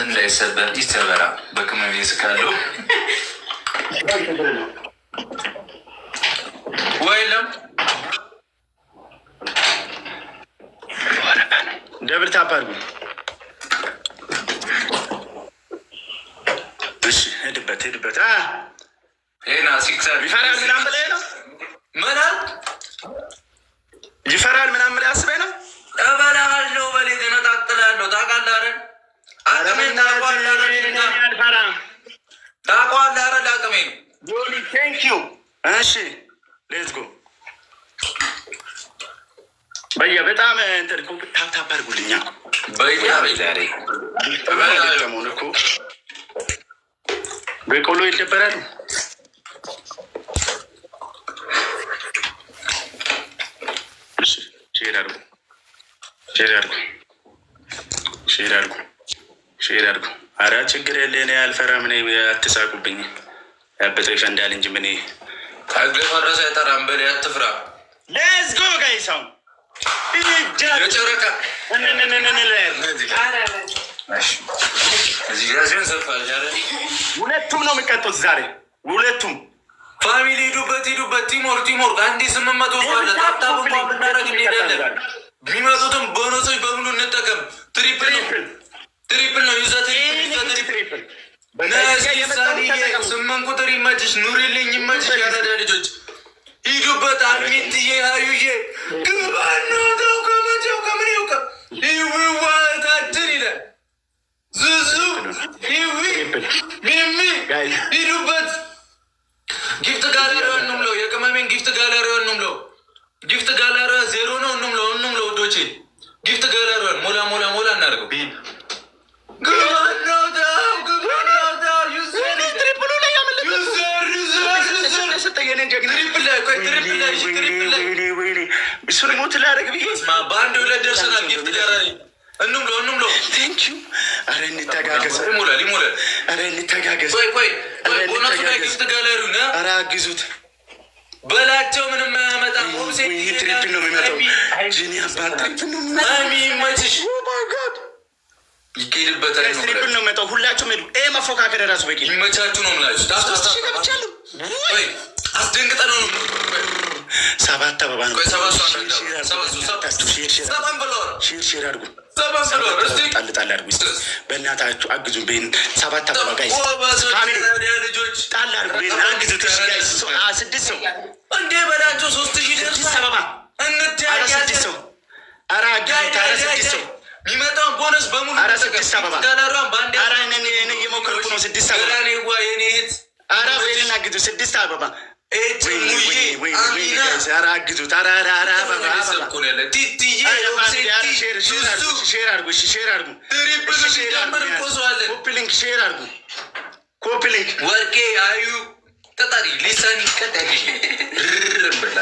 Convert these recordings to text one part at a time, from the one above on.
እንዳይሰበር ይሰበራ በቅመም ይስካለሁ ወይለም ደብል ታፕ አድርጉ። እሺ ሄድበት ሄና ሲክሰር ይፈራል ምናምን ብለህ ነው ይፈራል ምናምን ብለህ አስበህ ነው። እበላለሁ በሌ ተነጣጥላለሁ ታውቃለህ አይደል? አቅሜን ታውቃለህ አይደል? አቅሜን ጆኒ ቴንክ ዩ። እሺ ሌትስ ጎ በያ በጣም እንትን ታፕ አድርጉልኛ በያ ዛሬ ተሞን እኮ በቆሎ ይደበራል። እሺ ሼር አድርጉ። ኧረ ችግር የለ እኔ አልፈራም። እኔ አትሳቁብኝ። ያበጠው ይፈንዳል እንጂ ምን ታግለ ፈረሰ አይጠራም። በል አትፍራ። ሌትስ ጎ ጋይስ አሁን ሁለቱም ነው የሚቀጡት ዛሬ። ሁለቱም ፋሚሊ ሂዱበት። ቲሞር አንዲ 800 ሰው አለ። ታብታብ እንኳን ብናደርግ እንሄዳለን። ቢመጡትም ቦነሶች በሙሉ እንጠቀም። ትሪፕል ነው ይዘት ስምንት ቁጥር ይመችሽ፣ ኑሪልኝ ይመችሽ። ያረዳ ልጆች ሂዱበት። አሚትዬ ሀዩዬ ግባናው ከመቼው ከምን ይውቀ ይዋታችን ይላል ዙዙ ሚሚ ሂዱበት። ጊፍት ጋለሪዋ እንምለው። የቅመሜን ጊፍት ጋለሪዋ እንምለው። ጊፍት ጋለሪዋ 0 ነው እንምለው ወዶቼ። ጊፍት ጋለሪዋን ሞላ እናደርገው። በአንድ ሁለት ደርሰናል። ጊፍት ጋለሪ እንምለው። ቴንኪው። ኧረ እንተጋገዝ። ቦነሱ ላይ ጊፍት ጋለሪው ነ ኧረ አግዙት በላቸው። ምንም አያመጣም። ትሪፕል ነው የሚመጣው። ይመችሽ። ይሄድበታል። ትሪፕል ነው የሚመጣው። ሁላችሁም ሄዱ። መፎካከር ራሱ በቂ ይመቻችሁ ነው ምላችሁ። አስደንግጠ ነው 7 አበባ ነው። ሼር አድርጉ። ጣል አድርጉ። በእናታችሁ አግዙ። ቤን 7 አበባ ጋይስ ጣል አድርጉ። አግዙት። ጋይስ 6 ሰው እንዴ በላቸው። 3000 6 አበባ እንተያያለን። 6 ሰው ኧረ አግዙት። 6 ሰው የሚመጣውን ቦነስ በሙሉ 6 አበባ ኧረ እኔ እየሞከርኩ ነው። 6 አበባ የኔ እህት ኧረ ቤን አግዙ። 6 አበባ አግዙት። ኮፕሊንክ ወርቄ አዩ ተጣሪ ሊሳኒ ቀጠሪ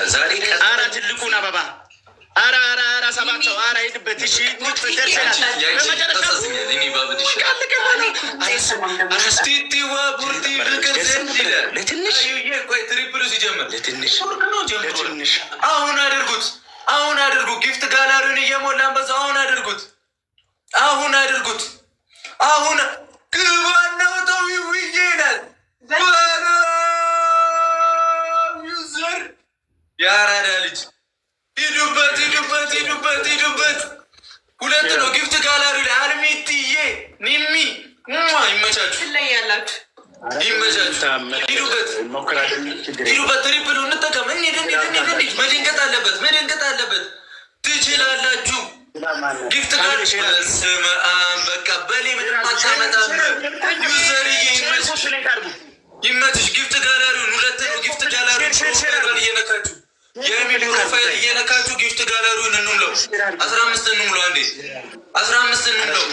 ዛሬ ኧረ ትልቁን አበባ ኧረ 7 ሰው ኧረ ሄድበት። እሺ ለትንሽ አሁን አድርጉ። ጊፍት ጋላሪውን እየሞላን በዛ አሁን አድርጉት። አሁን ግባናው ተው ይይናል ዩዘር ያራዳ ልጅ ሂዱበት። ሁለት ነው ጊፍት ጋላሪ ላይ አልሚትዬ ሚሚ ይመቻችሁ። ሂዱበት። ትሪፕሉ እንጠቀም። መደንገጥ አለበት። ትችላላችሁ። ጊፍት ጋር ስምአን በቃ በሌ ምንም አታመጣም። ዩዘርዬ ይመችሽ። ጊፍት ጋላሪውን 2 ነው። ጊፍት ጋላሪውን እየነካችሁ የሚል ፕሮፋይል እየነካችሁ ጊፍት ጋለሪውን እንምለው። 15 እንምለው። አንዴ 15 እንምለው።